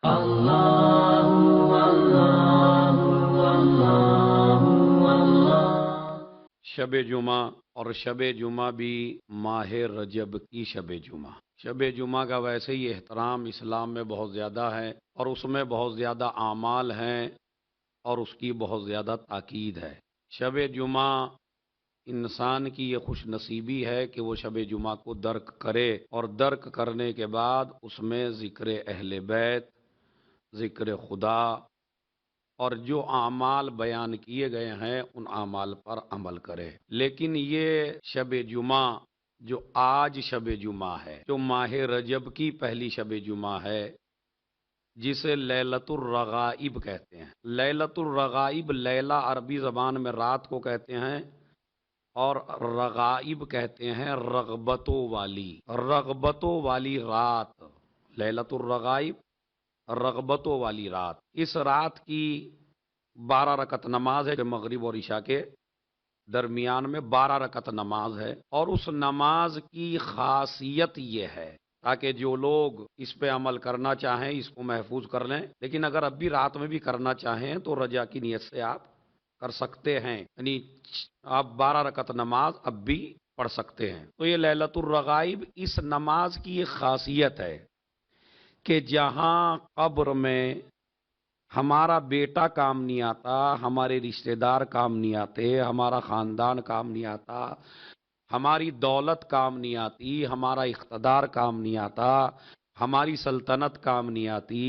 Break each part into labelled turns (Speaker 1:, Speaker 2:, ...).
Speaker 1: اللہ اللہ اللہ اللہ۔
Speaker 2: شب جمعہ، اور شب جمعہ بھی ماہ رجب کی شب جمعہ۔ شب جمعہ کا ویسے ہی احترام اسلام میں بہت زیادہ ہے، اور اس میں بہت زیادہ اعمال ہیں، اور اس کی بہت زیادہ تاکید ہے۔ شب جمعہ انسان کی یہ خوش نصیبی ہے کہ وہ شب جمعہ کو درک کرے، اور درک کرنے کے بعد اس میں ذکر اہل بیت، ذکر خدا، اور جو اعمال بیان کیے گئے ہیں ان اعمال پر عمل کرے۔ لیکن یہ شب جمعہ جو آج شب جمعہ ہے، جو ماہ رجب کی پہلی شب جمعہ ہے، جسے لیلۃ الرغائب کہتے ہیں۔ لیلۃ الرغائب، لیلہ عربی زبان میں رات کو کہتے ہیں، اور رغائب کہتے ہیں رغبتوں والی، رغبتوں والی رات۔ لیلۃ الرغائب، رغبتوں والی رات۔ اس رات کی 12 رکعت نماز ہے، کہ مغرب اور عشاء کے درمیان میں 12 رکعت نماز ہے، اور اس نماز کی خاصیت یہ ہے، تاکہ جو لوگ اس پہ عمل کرنا چاہیں اس کو محفوظ کر لیں، لیکن اگر اب بھی رات میں بھی کرنا چاہیں تو رجا کی نیت سے آپ کر سکتے ہیں، یعنی آپ 12 رکعت نماز اب بھی پڑھ سکتے ہیں۔ تو یہ لیلۃ الرغائب، اس نماز کی ایک خاصیت ہے کہ جہاں قبر میں ہمارا بیٹا کام نہیں آتا، ہمارے رشتہ دار کام نہیں آتے، ہمارا خاندان کام نہیں آتا، ہماری دولت کام نہیں آتی، ہمارا اقتدار کام نہیں آتا، ہماری سلطنت کام نہیں آتی،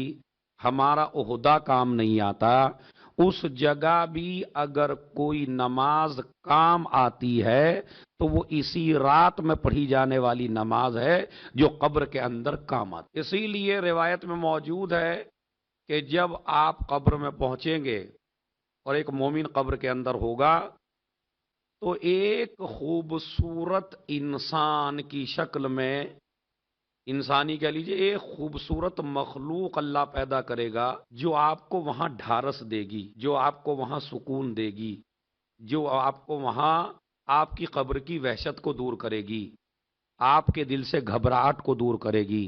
Speaker 2: ہمارا عہدہ کام نہیں آتا، اس جگہ بھی اگر کوئی نماز کام آتی ہے تو وہ اسی رات میں پڑھی جانے والی نماز ہے جو قبر کے اندر کام آتی۔ اسی لیے روایت میں موجود ہے کہ جب آپ قبر میں پہنچیں گے اور ایک مومن قبر کے اندر ہوگا تو ایک خوبصورت انسان کی شکل میں، انسانی کہہ لیجئے، ایک خوبصورت مخلوق اللہ پیدا کرے گا جو آپ کو وہاں ڈھارس دے گی، جو آپ کو وہاں سکون دے گی، جو آپ کو وہاں آپ کی قبر کی وحشت کو دور کرے گی، آپ کے دل سے گھبراہٹ کو دور کرے گی،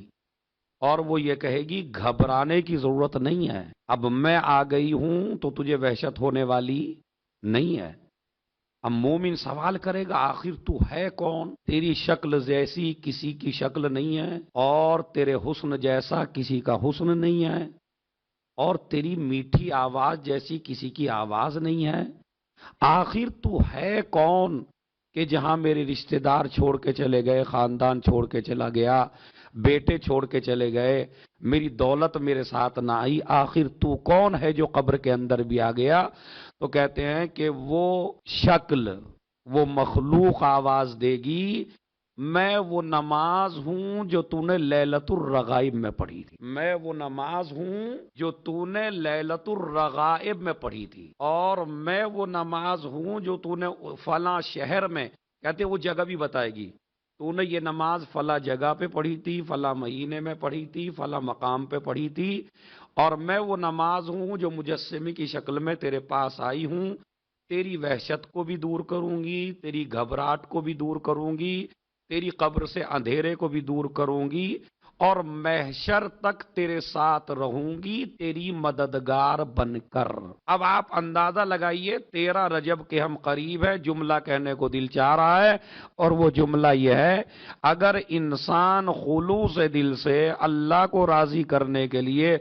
Speaker 2: اور وہ یہ کہے گی گھبرانے کی ضرورت نہیں ہے، اب میں آ گئی ہوں تو تجھے وحشت ہونے والی نہیں ہے۔ اب مومن سوال کرے گا آخر تو ہے کون؟ تیری شکل جیسی کسی کی شکل نہیں ہے، اور تیرے حسن جیسا کسی کا حسن نہیں ہے، اور تیری میٹھی آواز جیسی کسی کی آواز نہیں ہے، آخر تو ہے کون کہ جہاں میرے رشتہ دار چھوڑ کے چلے گئے، خاندان چھوڑ کے چلا گیا، بیٹے چھوڑ کے چلے گئے، میری دولت میرے ساتھ نہ آئی، آخر تو کون ہے جو قبر کے اندر بھی آ گیا؟ تو کہتے ہیں کہ وہ شکل، وہ مخلوق آواز دے گی، میں وہ نماز ہوں جو تو نے لیلۃ الرغائب میں پڑھی تھی، میں وہ نماز ہوں جو تو نے لیلۃ الرغائب میں پڑھی تھی، اور میں وہ نماز ہوں جو تو نے فلاں شہر میں، کہتے وہ جگہ بھی بتائے گی، تو نے یہ نماز فلاں جگہ پہ پڑھی تھی، فلاں مہینے میں پڑھی تھی، فلاں مقام پہ پڑھی تھی، اور میں وہ نماز ہوں جو مجسمے کی شکل میں تیرے پاس آئی ہوں، تیری وحشت کو بھی دور کروں گی، تیری گھبراہٹ کو بھی دور کروں گی، تیری قبر سے اندھیرے کو بھی دور کروں گی، اور محشر تک تیرے ساتھ رہوں گی تیری مددگار بن کر۔ اب آپ اندازہ لگائیے، 13 رجب کے ہم قریب ہیں، جملہ کہنے کو دل چاہ رہا ہے، اور وہ جملہ یہ ہے، اگر انسان خلوص دل سے اللہ کو راضی کرنے کے لیے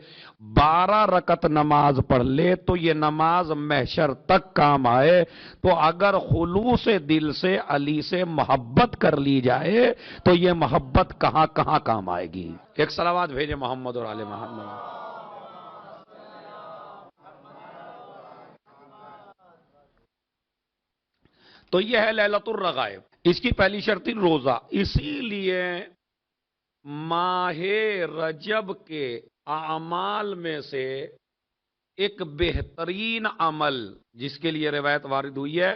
Speaker 2: 12 رکعت نماز پڑھ لے تو یہ نماز محشر تک کام آئے، تو اگر خلوص دل سے علی سے محبت کر لی جائے تو یہ محبت کہاں کہاں کام آئے گی۔ ایک صلوات بھیجے محمد اور آل محمد۔ تو یہ ہے لیلۃ الرغائب، اس کی پہلی شرط روزہ۔ اسی لیے ماہ رجب کے اعمال میں سے ایک بہترین عمل جس کے لیے روایت وارد ہوئی ہے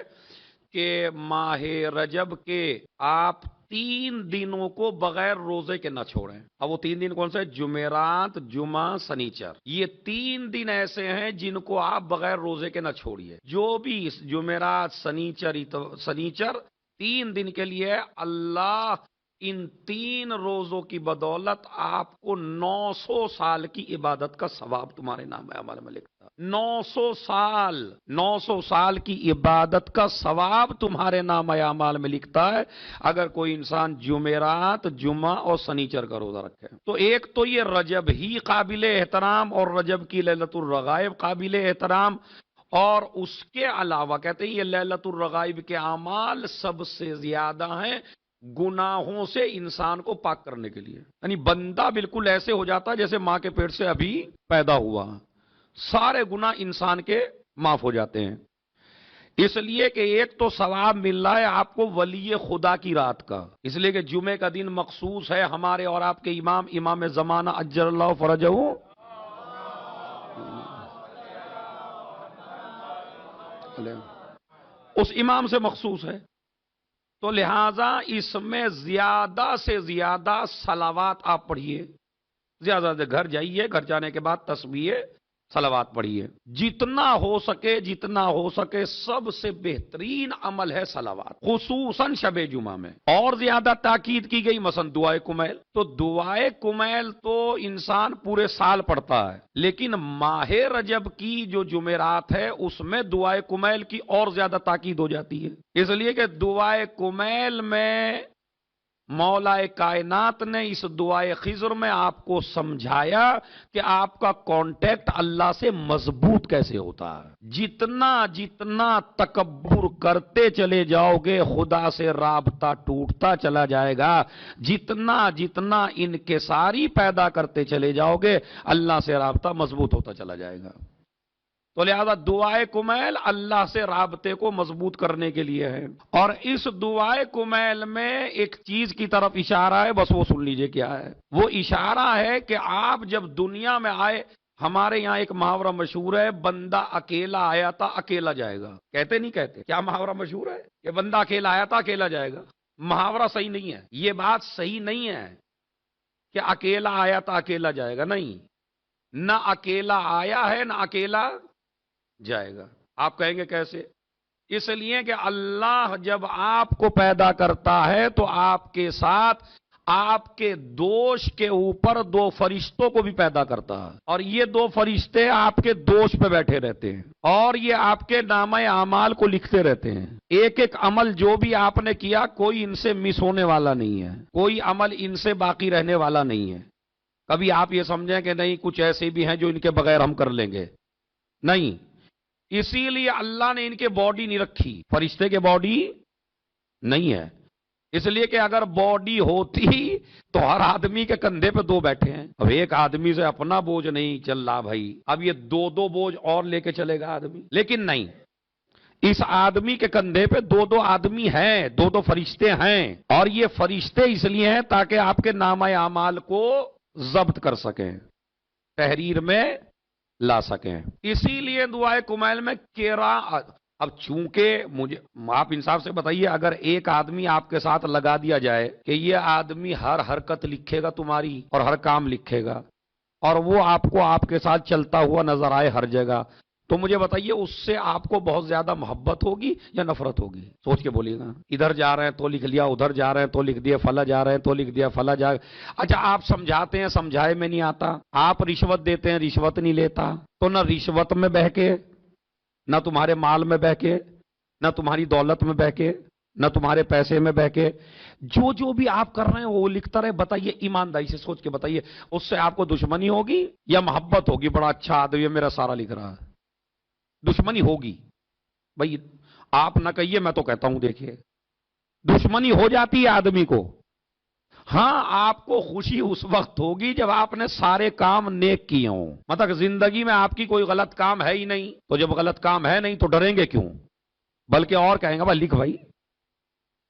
Speaker 2: کہ ماہ رجب کے آپ 3 دنوں کو بغیر روزے کے نہ چھوڑیں۔ اب وہ 3 دن کون سے؟ جمعرات، جمعہ، سنیچر۔ یہ 3 دن ایسے ہیں جن کو آپ بغیر روزے کے نہ چھوڑیے۔ جو بھی جمعرات، سنیچر 3 دن کے لیے اللہ ان 3 روزوں کی بدولت آپ کو 900 سال کی عبادت کا ثواب تمہارے نام اعمال میں لکھتا ہے۔ 900 سال کی عبادت کا ثواب تمہارے نام اعمال میں لکھتا ہے اگر کوئی انسان جمعرات، جمعہ اور سنیچر کا روزہ رکھے۔ تو ایک تو یہ رجب ہی قابل احترام اور رجب کی لیلۃ الرغائب قابل احترام، اور اس کے علاوہ کہتے ہیں یہ لیلۃ الرغائب کے اعمال سب سے زیادہ ہیں گناہوں سے انسان کو پاک کرنے کے لیے، یعنی بندہ بالکل ایسے ہو جاتا ہے جیسے ماں کے پیٹ سے ابھی پیدا ہوا، سارے گناہ انسان کے معاف ہو جاتے ہیں۔ اس لیے کہ ایک تو ثواب مل رہا ہے آپ کو ولی خدا کی رات کا، اس لیے کہ جمعے کا دن مخصوص ہے ہمارے اور آپ کے امام زمانہ اجر اللہ فرجہ، اس امام سے مخصوص ہے، تو لہٰذا اس میں زیادہ سے زیادہ صلوات آپ پڑھیے، زیادہ سے گھر جائیے، گھر جانے کے بعد تسبیح صلوات پڑھیے، جتنا ہو سکے سب سے بہترین عمل ہے صلوات، خصوصاً شب جمعہ میں۔ اور زیادہ تاکید کی گئی مثلا دعائے کمیل، تو دعائے کمیل تو انسان پورے سال پڑھتا ہے، لیکن ماہ رجب کی جو جمعرات ہے اس میں دعائے کمیل کی اور زیادہ تاکید ہو جاتی ہے، اس لیے کہ دعائے کمیل میں مولا کائنات نے اس دعائے خضر میں آپ کو سمجھایا کہ آپ کا کانٹیکٹ اللہ سے مضبوط کیسے ہوتا ہے۔ جتنا تکبر کرتے چلے جاؤ گے خدا سے رابطہ ٹوٹتا چلا جائے گا، جتنا انکساری پیدا کرتے چلے جاؤ گے اللہ سے رابطہ مضبوط ہوتا چلا جائے گا۔ تو لہذا دعائے کمیل اللہ سے رابطے کو مضبوط کرنے کے لیے ہے، اور اس دعائے کمیل میں ایک چیز کی طرف اشارہ ہے، بس وہ سن لیجئے کیا ہے۔ وہ اشارہ ہے کہ آپ جب دنیا میں آئے، ہمارے یہاں ایک محاورہ مشہور ہے، بندہ اکیلا آیا تھا اکیلا جائے گا، کہتے نہیں کہتے؟ کیا محاورہ مشہور ہے کہ بندہ اکیلا آیا تھا اکیلا جائے گا؟ محاورہ صحیح نہیں ہے، یہ بات صحیح نہیں ہے کہ اکیلا آیا تھا اکیلا جائے گا، نہیں، نہ اکیلا آیا ہے نہ اکیلا جائے گا۔ آپ کہیں گے کیسے؟ اس لیے کہ اللہ جب آپ کو پیدا کرتا ہے تو آپ کے ساتھ آپ کے دوش کے اوپر 2 فرشتوں کو بھی پیدا کرتا ہے، اور یہ 2 فرشتے آپ کے دوش پہ بیٹھے رہتے ہیں اور یہ آپ کے نامہ اعمال کو لکھتے رہتے ہیں۔ ایک عمل جو بھی آپ نے کیا کوئی ان سے مس ہونے والا نہیں ہے، کوئی عمل ان سے باقی رہنے والا نہیں ہے۔ کبھی آپ یہ سمجھیں کہ نہیں کچھ ایسے بھی ہیں جو ان کے بغیر ہم کر لیں گے، نہیں، اسی لیے اللہ نے ان کے باڈی نہیں رکھی، فرشتے کے باڈی نہیں ہے، اس لیے کہ اگر باڈی ہوتی تو ہر آدمی کے کندھے پہ 2 بیٹھے ہیں۔ اب ایک آدمی سے اپنا بوجھ نہیں چل رہا بھائی، اب یہ 2 بوجھ اور لے کے چلے گا آدمی، لیکن نہیں، اس آدمی کے کندھے پہ 2 آدمی ہیں، 2 فرشتے ہیں، اور یہ فرشتے اس لیے ہیں تاکہ آپ کے نامہ اعمال کو ضبط کر سکیں، تحریر میں لا سکیں۔ اسی لیے دعائے کمیل میں اب چونکہ آپ انصاف سے بتائیے، اگر ایک آدمی آپ کے ساتھ لگا دیا جائے کہ یہ آدمی ہر حرکت لکھے گا تمہاری اور ہر کام لکھے گا، اور وہ آپ کو آپ کے ساتھ چلتا ہوا نظر آئے ہر جگہ، تو مجھے بتائیے اس سے آپ کو بہت زیادہ محبت ہوگی یا نفرت ہوگی؟ سوچ کے بولیے گا۔ ادھر جا رہے ہیں تو لکھ لیا، ادھر جا رہے ہیں تو لکھ دیا، فلاں جا رہے ہیں تو لکھ دیا، فلاں جا۔ اچھا آپ سمجھاتے ہیں، سمجھائے میں نہیں آتا، آپ رشوت دیتے ہیں، رشوت نہیں لیتا، تو نہ رشوت میں بہکے، نہ تمہارے مال میں بہکے، نہ تمہاری دولت میں بہکے، نہ تمہارے پیسے میں بہکے، جو بھی آپ کر رہے ہیں وہ لکھتا رہے۔ بتائیے ایمانداری سے سوچ کے بتائیے، اس سے آپ کو دشمنی ہوگی یا محبت ہوگی؟ بڑا اچھا آدمی ہے، میرا سارا لکھ رہا ہے، دشمنی ہوگی بھائی، آپ نہ کہیے میں تو کہتا ہوں، دیکھیے دشمنی ہو جاتی ہے آدمی کو۔ ہاں آپ کو خوشی اس وقت ہوگی جب آپ نے سارے کام نیک کیے ہوں، مطلب زندگی میں آپ کی کوئی غلط کام ہے ہی نہیں، تو جب غلط کام ہے نہیں تو ڈریں گے کیوں؟ بلکہ اور کہیں گے بھائی لکھ، بھائی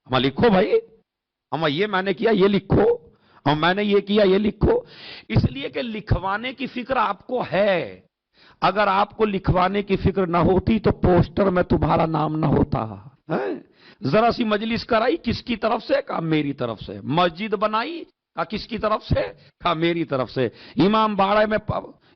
Speaker 2: ہم لکھو، بھائی ہم یہ میں نے کیا یہ لکھو، ہم میں نے یہ کیا یہ لکھو، اس لیے کہ لکھوانے کی فکر آپ کو ہے۔ اگر آپ کو لکھوانے کی فکر نہ ہوتی تو پوسٹر میں تمہارا نام نہ ہوتا۔ ذرا سی مجلس کرائی، کس کی طرف سے؟ کہا میری طرف سے۔ مسجد بنائی، کہا کس کی طرف سے؟ کہا میری طرف سے۔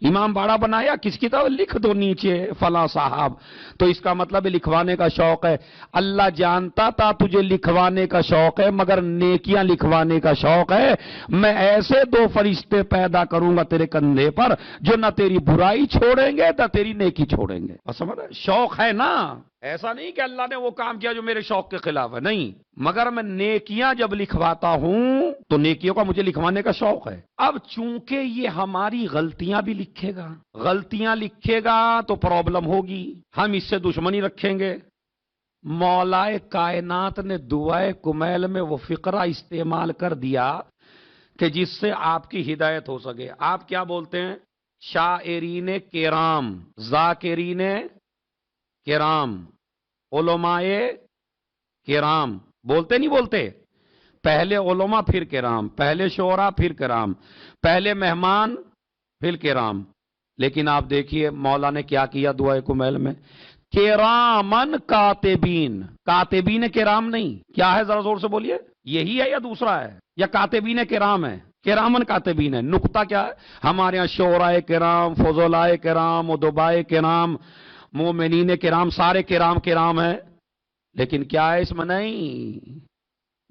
Speaker 2: امام باڑا بنایا کس کی طرح لکھ دو نیچے فلاں صاحب، تو اس کا مطلب لکھوانے کا شوق ہے۔ اللہ جانتا تھا تجھے لکھوانے کا شوق ہے مگر نیکیاں لکھوانے کا شوق ہے، میں ایسے دو فرشتے پیدا کروں گا تیرے کندھے پر جو نہ تیری برائی چھوڑیں گے نہ تیری نیکی چھوڑیں گے۔ سمجھ رہے؟ شوق ہے نا، ایسا نہیں کہ اللہ نے وہ کام کیا جو میرے شوق کے خلاف ہے، نہیں، مگر میں نیکیاں جب لکھواتا ہوں تو نیکیوں کا مجھے لکھوانے کا شوق ہے۔ اب چونکہ یہ ہماری غلطیاں بھی لکھے گا، غلطیاں لکھے گا تو پرابلم ہوگی، ہم اس سے دشمنی رکھیں گے۔ مولا کائنات نے دعائے کمیل میں وہ فقرہ استعمال کر دیا کہ جس سے آپ کی ہدایت ہو سکے۔ آپ کیا بولتے ہیں؟ شاعرین کرام، ذاکرین کرام، علماء کرام، بولتے نہیں بولتے؟ پہلے علماء پھر کرام، پہلے شعراء پھر کرام، پہلے مہمان پھر کرام۔ لیکن آپ دیکھیے مولا نے کیا کیا دعائے کمیل میں؟ کرامن کاتبین، کاتبین کرام نہیں، کیا ہے ذرا زور سے بولیے؟ یہی ہے یا دوسرا ہے؟ یا کاتبین کرام ہے؟ کرامن کاتبین ہے۔ نقطہ کیا ہے؟ ہمارے ہاں شعراء کرام، فضلاء کرام، ادباء کرام، مومنین کرام، سارے کرام کرام ہیں، لیکن کیا ہے اس میں؟ نہیں،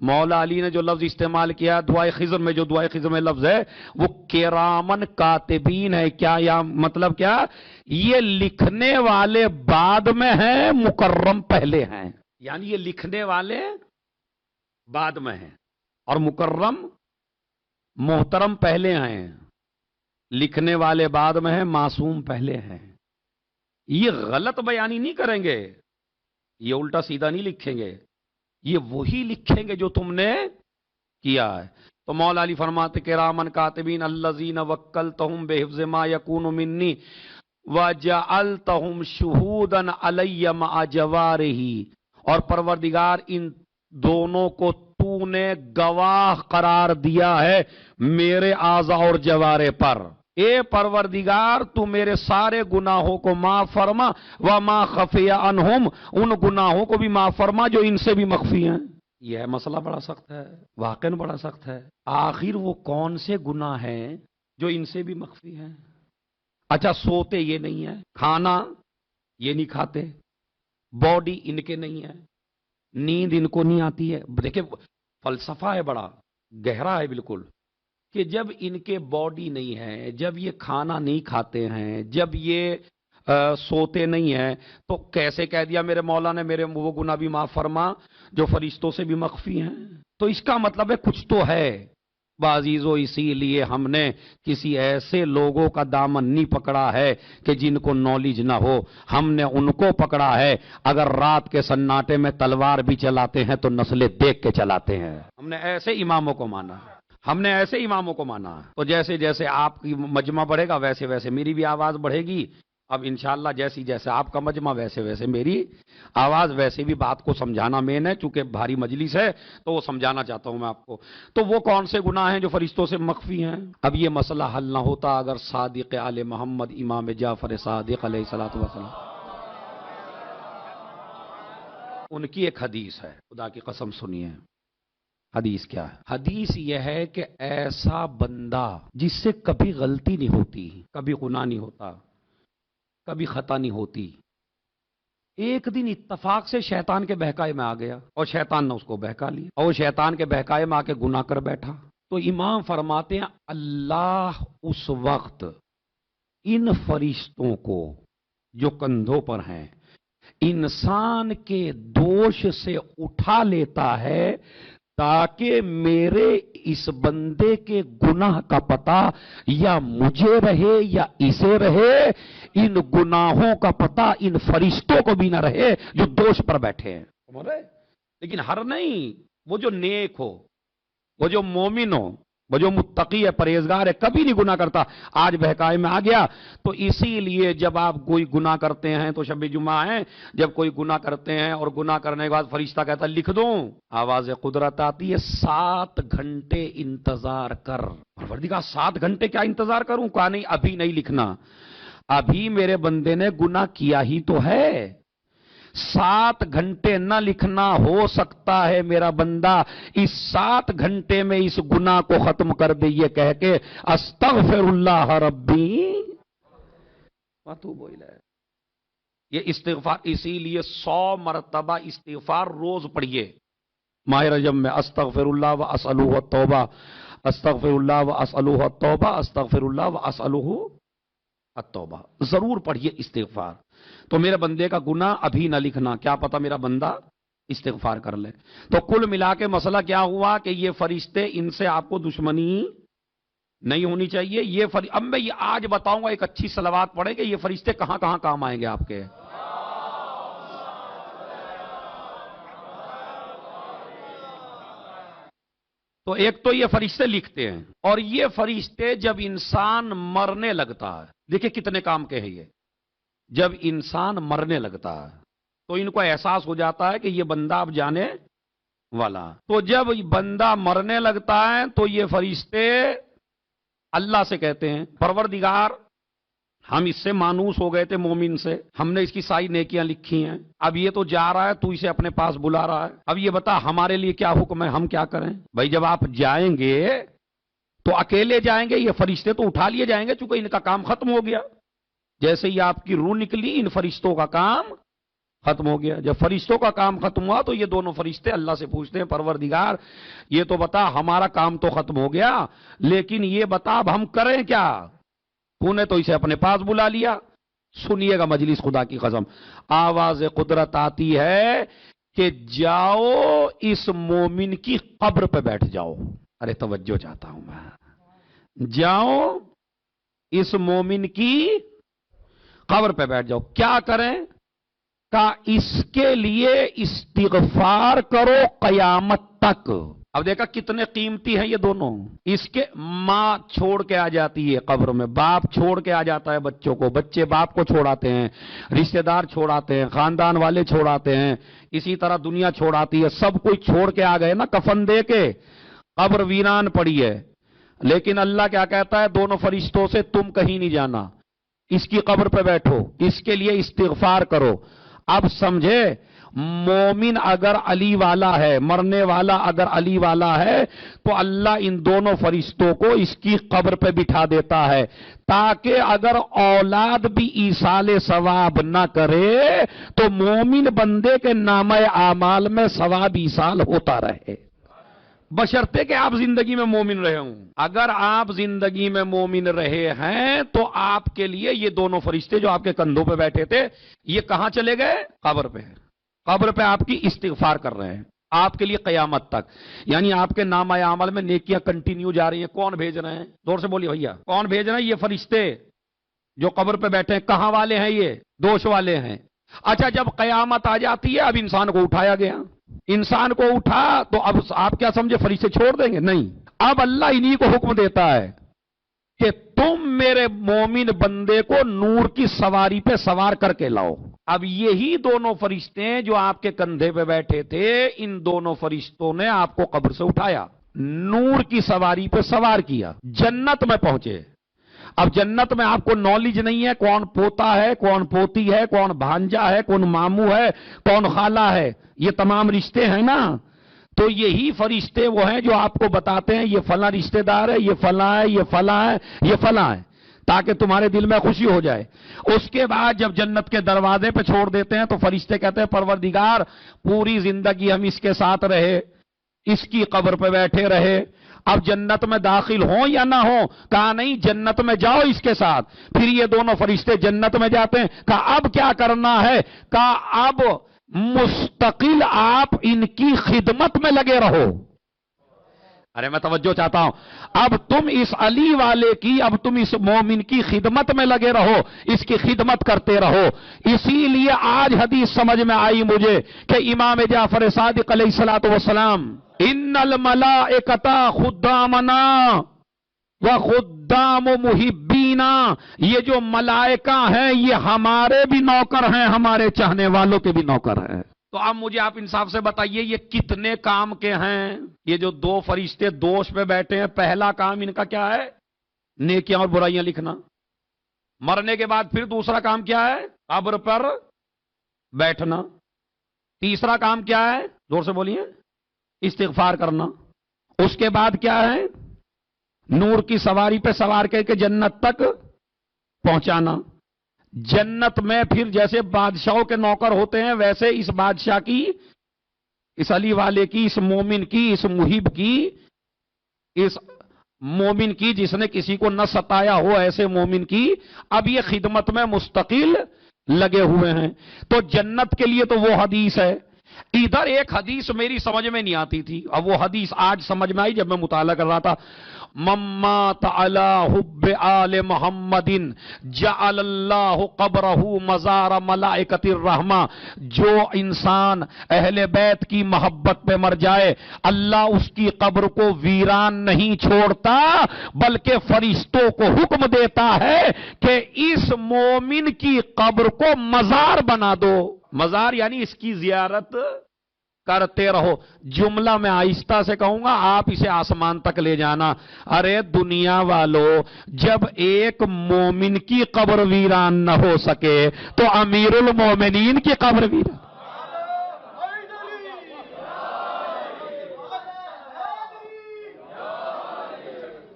Speaker 2: مولا علی نے جو لفظ استعمال کیا دعائے خضر میں، جو دعائے خضر میں لفظ ہے وہ کرامن کاتبین ہے۔ کیا یا مطلب کیا؟ یہ لکھنے والے بعد میں ہیں، مکرم پہلے ہیں، یعنی یہ لکھنے والے بعد میں ہیں اور مکرم محترم پہلے ہیں، لکھنے والے بعد میں ہیں، معصوم پہلے ہیں۔ یہ غلط بیانی نہیں کریں گے، یہ الٹا سیدھا نہیں لکھیں گے، یہ وہی لکھیں گے جو تم نے کیا ہے۔ تو مولا علی فرماتے کرامن کاتبین الذین وکلتہم بحفظ ما یکون منی وجعلتہم شہودا علی مع جوارہی، اور پروردگار ان دونوں کو تو نے گواہ قرار دیا ہے میرے اعضاء اور جوارے پر۔ اے پروردگار تو میرے سارے گناہوں کو معاف فرما، وما خفی عنہم، ان گناہوں کو بھی معاف فرما جو ان سے بھی مخفی ہیں۔ یہ مسئلہ بڑا سخت ہے، واقعاً بڑا سخت ہے۔ آخر وہ کون سے گناہ ہیں جو ان سے بھی مخفی ہیں؟ اچھا سوتے یہ نہیں ہے، کھانا یہ نہیں کھاتے، باڈی ان کے نہیں ہے، نیند ان کو نہیں آتی ہے۔ دیکھیں فلسفہ ہے بڑا گہرا ہے بالکل، کہ جب ان کے باڈی نہیں ہے، جب یہ کھانا نہیں کھاتے ہیں، جب یہ سوتے نہیں ہیں، تو کیسے کہہ دیا میرے مولا نے میرے وہ گناہ بھی معاف فرما جو فرشتوں سے بھی مخفی ہیں؟ تو اس کا مطلب ہے کچھ تو ہے بعزیزو، اسی لیے ہم نے کسی ایسے لوگوں کا دامن نہیں پکڑا ہے کہ جن کو نالج نہ ہو، ہم نے ان کو پکڑا ہے اگر رات کے سناٹے میں تلوار بھی چلاتے ہیں تو نسلیں دیکھ کے چلاتے ہیں۔ ہم نے ایسے اماموں کو مانا، ہم نے ایسے اماموں کو مانا۔ تو جیسے جیسے آپ کی مجمع بڑھے گا ویسے ویسے میری بھی آواز بڑھے گی۔ اب انشاءاللہ جیسی جیسے آپ کا مجمع ویسے ویسے میری آواز، ویسے بھی بات کو سمجھانا مین ہے، چونکہ بھاری مجلس ہے تو وہ سمجھانا چاہتا ہوں میں آپ کو۔ تو وہ کون سے گناہ ہیں جو فرشتوں سے مخفی ہیں؟ اب یہ مسئلہ حل نہ ہوتا اگر صادق آل محمد امام جعفر صادق علیہ الصلوۃ والسلام، ان کی ایک حدیث ہے، خدا کی قسم سنیے۔ حدیث کیا ہے؟ حدیث یہ ہے کہ ایسا بندہ جس سے کبھی غلطی نہیں ہوتی، کبھی گناہ نہیں ہوتا، کبھی خطا نہیں ہوتی، ایک دن اتفاق سے شیطان کے بہکائے میں آ گیا اور شیطان نے اس کو بہکا لیا اور وہ شیطان کے بہکائے میں آ کے گناہ کر بیٹھا، تو امام فرماتے ہیں اللہ اس وقت ان فرشتوں کو جو کندھوں پر ہیں انسان کے دوش سے اٹھا لیتا ہے تاکہ میرے اس بندے کے گناہ کا پتہ یا مجھے رہے یا اسے رہے، ان گناہوں کا پتہ ان فرشتوں کو بھی نہ رہے جو دوش پر بیٹھے ہیں۔ لیکن ہر نہیں، وہ جو نیک ہو، وہ جو مومن ہو، وہ جو متقی ہے، پرہیزگار ہے، کبھی نہیں گناہ کرتا، آج بہکائے میں آ گیا۔ تو اسی لیے جب آپ کوئی گناہ کرتے ہیں تو شب جمعہ ہے، جب کوئی گناہ کرتے ہیں اور گناہ کرنے کے بعد فرشتہ کہتا ہے لکھ دوں، آواز قدرت آتی ہے 7 گھنٹے انتظار کر۔ پروردگار 7 گھنٹے کیا انتظار کروں؟ کہا نہیں، ابھی نہیں لکھنا، ابھی میرے بندے نے گناہ کیا ہی تو ہے، 7 گھنٹے نہ لکھنا، ہو سکتا ہے میرا بندہ اس 7 گھنٹے میں اس گناہ کو ختم کر دے یہ کہہ کے استغفر اللہ ربی واتوبوا الیہ. یہ استغفار اسی لیے 100 مرتبہ استغفار روز پڑھیے ماہ رجب میں. استغفر اللہ و اسألہ التوبہ، استغفر اللہ و اسألہ التوبہ، استغفر اللہ و اسألہ التوبہ. ضرور پڑھیے استغفار. تو میرے بندے کا گناہ ابھی نہ لکھنا، کیا پتا میرا بندہ استغفار کر لے. تو کل ملا کے مسئلہ کیا ہوا کہ یہ فرشتے، ان سے آپ کو دشمنی نہیں ہونی چاہیے. اب میں یہ آج بتاؤں گا، ایک اچھی صلوات پڑھیں کہ یہ فرشتے کہاں کہاں کام آئیں گے آپ کے. تو ایک تو یہ فرشتے لکھتے ہیں، اور یہ فرشتے جب انسان مرنے لگتا ہے، دیکھیں کتنے کام کے ہیں یہ. جب انسان مرنے لگتا ہے تو ان کو احساس ہو جاتا ہے کہ یہ بندہ اب جانے والا. تو جب بندہ مرنے لگتا ہے تو یہ فرشتے اللہ سے کہتے ہیں پروردگار، ہم اس سے مانوس ہو گئے تھے مومن سے، ہم نے اس کی ساری نیکیاں لکھی ہیں، اب یہ تو جا رہا ہے، تو اسے اپنے پاس بلا رہا ہے، اب یہ بتا ہمارے لیے کیا حکم ہے، ہم کیا کریں. بھائی جب آپ جائیں گے تو اکیلے جائیں گے، یہ فرشتے تو اٹھا لیے جائیں گے چونکہ ان کا کام ختم ہو گیا. جیسے ہی آپ کی روح نکلی ان فرشتوں کا کام ختم ہو گیا. جب فرشتوں کا کام ختم ہوا تو یہ دونوں فرشتے اللہ سے پوچھتے ہیں پروردگار یہ تو بتا ہمارا کام تو ختم ہو گیا، لیکن یہ بتا اب ہم کریں کیا، تو نے تو اسے اپنے پاس بلا لیا. سنیے گا مجلس خدا کی قسم، آواز قدرت آتی ہے کہ جاؤ اس مومن کی قبر پہ بیٹھ جاؤ. ارے توجہ چاہتا ہوں میں. جاؤ اس مومن کی قبر پہ بیٹھ جاؤ. کیا کریں؟ کہ اس کے لیے استغفار کرو قیامت تک. اب دیکھا کتنے قیمتی ہیں یہ دونوں. اس کے ماں چھوڑ کے آ جاتی ہے قبر میں، باپ چھوڑ کے آ جاتا ہے بچوں کو، بچے باپ کو چھوڑاتے ہیں، رشتہ دار چھوڑاتے ہیں، خاندان والے چھوڑاتے ہیں، اسی طرح دنیا چھوڑاتی ہے. سب کوئی چھوڑ کے آ گئے نا کفن دے کے، قبر ویران پڑی ہے. لیکن اللہ کیا کہتا ہے دونوں فرشتوں سے، تم کہیں نہیں جانا، اس کی قبر پہ بیٹھو، اس کے لیے استغفار کرو. اب سمجھے، مومن اگر علی والا ہے، مرنے والا اگر علی والا ہے تو اللہ ان دونوں فرشتوں کو اس کی قبر پہ بٹھا دیتا ہے تاکہ اگر اولاد بھی ایصال ثواب نہ کرے تو مومن بندے کے نامہ اعمال میں ثواب ایصال ہوتا رہے، بشرطے کہ آپ زندگی میں مومن رہے ہوں. اگر آپ زندگی میں مومن رہے ہیں تو آپ کے لیے یہ دونوں فرشتے جو آپ کے کندھوں پہ بیٹھے تھے یہ کہاں چلے گئے؟ قبر پہ. قبر پہ آپ کی استغفار کر رہے ہیں آپ کے لیے قیامت تک. یعنی آپ کے نامہ اعمال میں نیکیاں کنٹینیو جا رہی ہیں. کون بھیج رہے ہیں؟ زور سے بولیے بھیا، کون بھیج رہے ہیں؟ یہ فرشتے جو قبر پہ بیٹھے ہیں. کہاں والے ہیں؟ یہ دوش والے ہیں. اچھا جب قیامت آ جاتی ہے اب انسان کو اٹھایا گیا، انسان کو اٹھا تو اب آپ کیا سمجھے فرشتے چھوڑ دیں گے؟ نہیں. اب اللہ انہی کو حکم دیتا ہے کہ تم میرے مومن بندے کو نور کی سواری پہ سوار کر کے لاؤ. اب یہی دونوں فرشتے جو آپ کے کندھے پہ بیٹھے تھے، ان دونوں فرشتوں نے آپ کو قبر سے اٹھایا، نور کی سواری پہ سوار کیا، جنت میں پہنچے. اب جنت میں آپ کو نالج نہیں ہے کون پوتا ہے، کون پوتی ہے، کون بھانجا ہے، کون ماموں ہے، کون خالہ ہے. یہ تمام رشتے ہیں نا. تو یہی فرشتے وہ ہیں جو آپ کو بتاتے ہیں یہ فلاں رشتہ دار ہے، یہ فلاں ہے، یہ فلاں ہے، یہ فلاں ہے، تاکہ تمہارے دل میں خوشی ہو جائے. اس کے بعد جب جنت کے دروازے پہ چھوڑ دیتے ہیں تو فرشتے کہتے ہیں پروردگار پوری زندگی ہم اس کے ساتھ رہے، اس کی قبر پہ بیٹھے رہے، اب جنت میں داخل ہوں یا نہ ہوں؟ کہا نہیں، جنت میں جاؤ اس کے ساتھ. پھر یہ دونوں فرشتے جنت میں جاتے ہیں. کہا اب کیا کرنا ہے؟ کہا اب مستقل آپ ان کی خدمت میں لگے رہو. ارے میں توجہ چاہتا ہوں. اب تم اس علی والے کی، اب تم اس مومن کی خدمت میں لگے رہو، اس کی خدمت کرتے رہو. اسی لیے آج حدیث سمجھ میں آئی مجھے کہ امام جعفر صادق علیہ الصلوۃ والسلام ان الملائکۃ خدامنا وخدام محبینا، یہ جو ملائکہ ہیں یہ ہمارے بھی نوکر ہیں، ہمارے چاہنے والوں کے بھی نوکر ہیں. تو اب مجھے آپ انصاف سے بتائیے یہ کتنے کام کے ہیں؟ یہ جو دو فرشتے دوش پہ بیٹھے ہیں، پہلا کام ان کا کیا ہے؟ نیکیاں اور برائیاں لکھنا. مرنے کے بعد پھر دوسرا کام کیا ہے؟ قبر پر بیٹھنا. تیسرا کام کیا ہے؟ زور سے بولیے. استغفار کرنا. اس کے بعد کیا ہے؟ نور کی سواری پہ سوار کر کے جنت تک پہنچانا. جنت میں پھر جیسے بادشاہوں کے نوکر ہوتے ہیں ویسے اس بادشاہ کی، اس علی والے کی، اس مومن کی، اس محب کی، اس مومن کی جس نے کسی کو نہ ستایا ہو، ایسے مومن کی اب یہ خدمت میں مستقل لگے ہوئے ہیں۔ تو جنت کے لیے تو وہ حدیث ہے۔ ادھر ایک حدیث میری سمجھ میں نہیں آتی تھی، اب وہ حدیث آج سمجھ میں آئی جب میں مطالعہ کر رہا تھا۔ ممات علی حب آل محمد جعل اللہ قبرہ مزار ملائکۃ الرحمہ، جو انسان اہل بیت کی محبت پہ مر جائے اللہ اس کی قبر کو ویران نہیں چھوڑتا بلکہ فرشتوں کو حکم دیتا ہے کہ اس مومن کی قبر کو مزار بنا دو۔ مزار یعنی اس کی زیارت کرتے رہو۔ جملہ میں آہستہ سے کہوں گا، آپ اسے آسمان تک لے جانا۔ ارے دنیا والو، جب ایک مومن کی قبر ویران نہ ہو سکے تو امیر المومنین کی قبر ویران